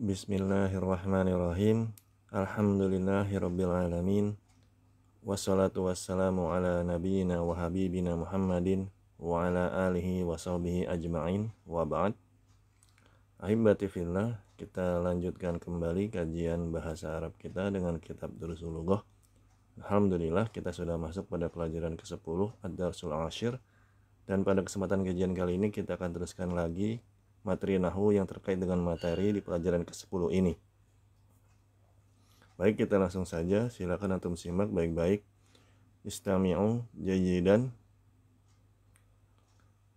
Bismillahirrahmanirrahim. Alhamdulillahirabbil alamin. Wassalatu wassalamu ala nabiyyina wa habibina Muhammadin wa ala alihi wa sahbihi ajma'in. Wa ba'd. Ahibati fillah, kita lanjutkan kembali kajian bahasa Arab kita dengan kitab Durusul Lughah. Alhamdulillah kita sudah masuk pada pelajaran ke-10 Ad-Darsul Ashir, dan pada kesempatan kajian kali ini kita akan teruskan lagi materi nahwu yang terkait dengan materi di pelajaran ke-10 ini. Baik, kita langsung saja. Silakan antum simak baik-baik. Istami'u jayyidan.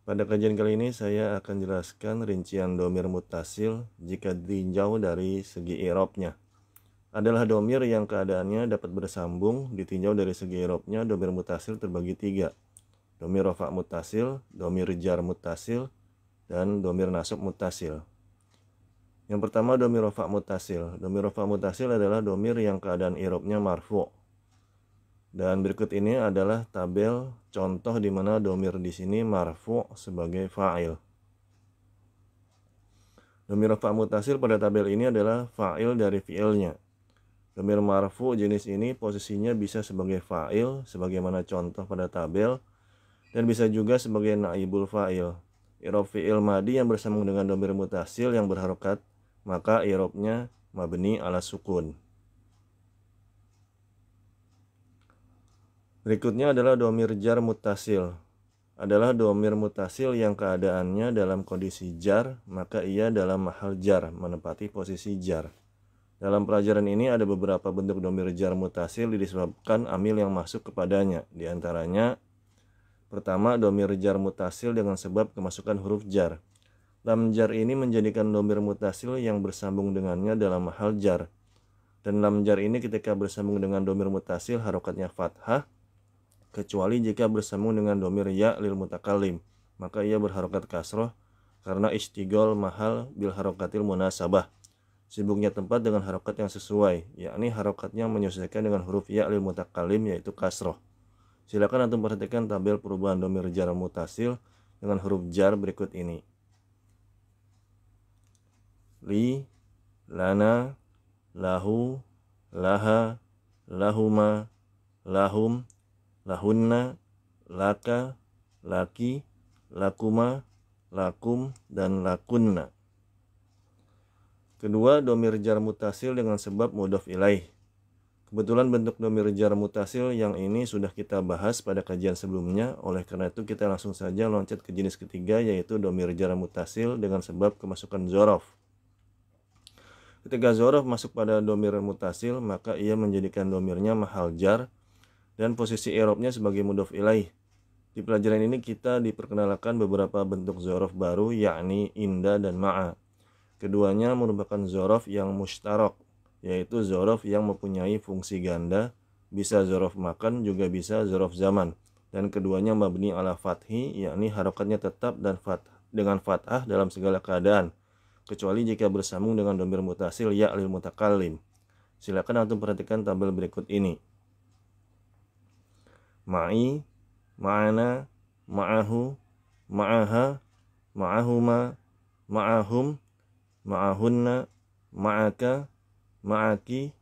Pada kajian kali ini saya akan jelaskan rincian domir muttasil jika ditinjau dari segi i'rabnya. Adalah domir yang keadaannya dapat bersambung. Ditinjau dari segi i'rabnya, domir muttasil terbagi 3. Domir rafa' muttasil, domir jar muttasil, dan domir nasab muttasil. Yang pertama, domir rafa' muttasil. Domir rafa' muttasil adalah domir yang keadaan i'rabnya marfu'. Dan berikut ini adalah tabel contoh di mana domir di sini marfu' sebagai fa'il. Domir rafa' muttasil pada tabel ini adalah fa'il dari fi'ilnya. Domir marfu' jenis ini posisinya bisa sebagai fa'il sebagaimana contoh pada tabel, dan bisa juga sebagai naibul fa'il. I'rab fi'il madi yang bersambung dengan domir muttasil yang berharokat, maka i'rabnya mabni ala sukun. Berikutnya adalah domir jar muttasil. Adalah domir muttasil yang keadaannya dalam kondisi jar, maka ia dalam mahal jar, menempati posisi jar. Dalam pelajaran ini ada beberapa bentuk domir jar muttasil disebabkan amil yang masuk kepadanya. Di antaranya, pertama, domir jar muttasil dengan sebab kemasukan huruf jar. Lam jar ini menjadikan domir muttasil yang bersambung dengannya dalam mahal jar. Dan lam jar ini ketika bersambung dengan domir muttasil harokatnya fathah, kecuali jika bersambung dengan domir ya lil mutakallim, maka ia berharokat kasroh karena istighol mahal bil harokatil munasabah. Sibuknya tempat dengan harokat yang sesuai, yakni harokatnya menyesuaikan dengan huruf ya lil mutakallim, yaitu kasroh. Silakan antum perhatikan tabel perubahan domir jar muttasil dengan huruf jar berikut ini. Li, lana, lahu, laha, lahuma, lahum, lahunna, laka, laki, lakuma, lakum, dan lakunna. Kedua, domir jar muttasil dengan sebab mudhof ilaih. Kebetulan bentuk domir jar muttasil yang ini sudah kita bahas pada kajian sebelumnya, oleh karena itu kita langsung saja loncat ke jenis ketiga, yaitu domir jar muttasil dengan sebab kemasukan zorof. Ketika zorof masuk pada domir muttasil, maka ia menjadikan domirnya mahal jar dan posisi i'rabnya sebagai mudhof ilaih. Di pelajaran ini kita diperkenalkan beberapa bentuk zorof baru, yakni inda dan ma'a. Keduanya merupakan zorof yang mushtarak, yaitu zorof yang mempunyai fungsi ganda, bisa zorof makan, juga bisa zorof zaman, dan keduanya mabni ala fathi, yakni harokatnya tetap dan dengan fathah dalam segala keadaan, kecuali jika bersambung dengan domir muttasil ya lil mutakallim. Silakan antum perhatikan tabel berikut ini. Ma'i, ma'ana, ma'ahu, ma'aha, ma'ahuma, ma'ahum, ma'ahunna, ma'aka, ma'aki,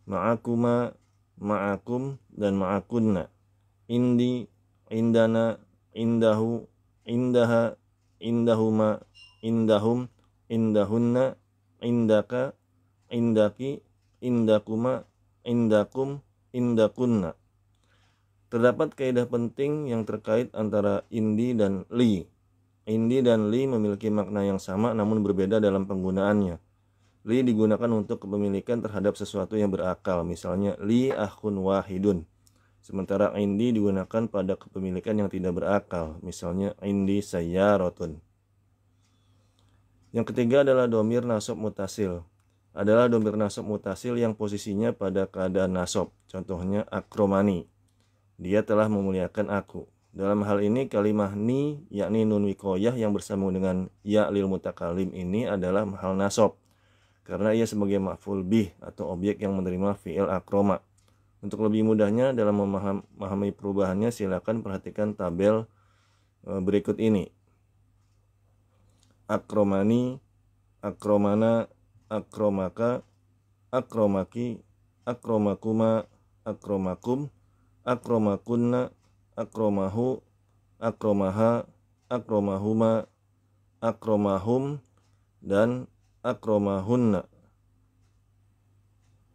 ma'akuma, ma'akum, dan ma'akunna. Indi, indana, indahu, indaha, indahuma, indahum, indahunna, indaka, indaki, indakuma, indakum, indakunna. Terdapat kaidah penting yang terkait antara indi dan li. Indi dan li memiliki makna yang sama namun berbeda dalam penggunaannya. Li digunakan untuk kepemilikan terhadap sesuatu yang berakal, misalnya li akhun wahidun. Sementara indi digunakan pada kepemilikan yang tidak berakal, misalnya indi sayyaratun. Yang ketiga adalah domir nasab muttasil. Adalah domir nasab muttasil yang posisinya pada keadaan nasab. Contohnya akromani, dia telah memuliakan aku. Dalam hal ini kalimah ni, yakni nun wiqoyah yang bersambung dengan ya lil mutakallim ini adalah mahal nasab, karena ia sebagai maf'ul bih atau objek yang menerima fi'il akroma. Untuk lebih mudahnya dalam memahami perubahannya, silakan perhatikan tabel berikut ini. Akromani, akromana, akromaka, akromaki, akromakuma, akromakum, akromakunna, akromahu, akromaha, akromahuma, akromahum, dan akromahunna.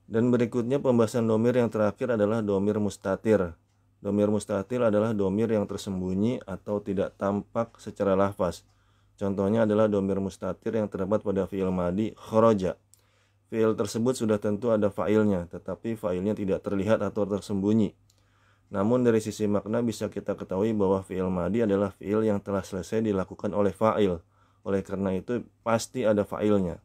Dan berikutnya pembahasan domir yang terakhir adalah domir mustatir. Domir mustatir adalah domir yang tersembunyi atau tidak tampak secara lafaz. Contohnya adalah domir mustatir yang terdapat pada fi'il madi kharaja. Fi'il tersebut sudah tentu ada fa'ilnya, tetapi fa'ilnya tidak terlihat atau tersembunyi. Namun dari sisi makna bisa kita ketahui bahwa fi'il madi adalah fi'il yang telah selesai dilakukan oleh fa'il. Oleh karena itu pasti ada fa'ilnya.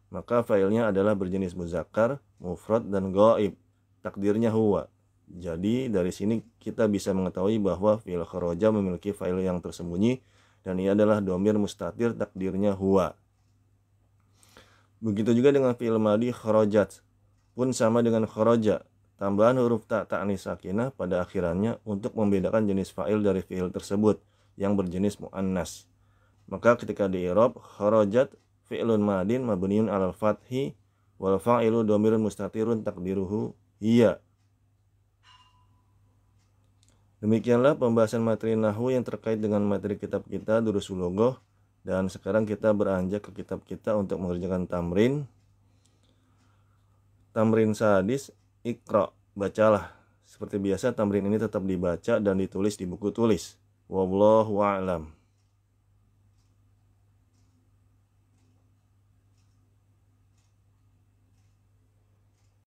Maka fa'ilnya adalah berjenis muzakkar, mufrad, dan ghaib. Takdirnya huwa. Jadi dari sini kita bisa mengetahui bahwa fi'il kharaja memiliki fa'il yang tersembunyi dan ia adalah domir mustatir, takdirnya huwa. Begitu juga dengan fi'il madi kharajat pun sama dengan kharaja. Tambahan huruf ta ta'nis sakinah pada akhirannya untuk membedakan jenis fa'il dari fi'il tersebut yang berjenis muannas. Maka ketika di i'rab kharajat fi'lun madin mabniun 'alal fathi wal fa'ilu dhamirun mustatirun taqdiruhu hiya. Demikianlah pembahasan materi nahwu yang terkait dengan materi kitab kita Durusul Lugah, dan sekarang kita beranjak ke kitab kita untuk mengerjakan tamrin. Tamrin sadis, Iqra, bacalah. Seperti biasa tamrin ini tetap dibaca dan ditulis di buku tulis. Wallahu a'lam.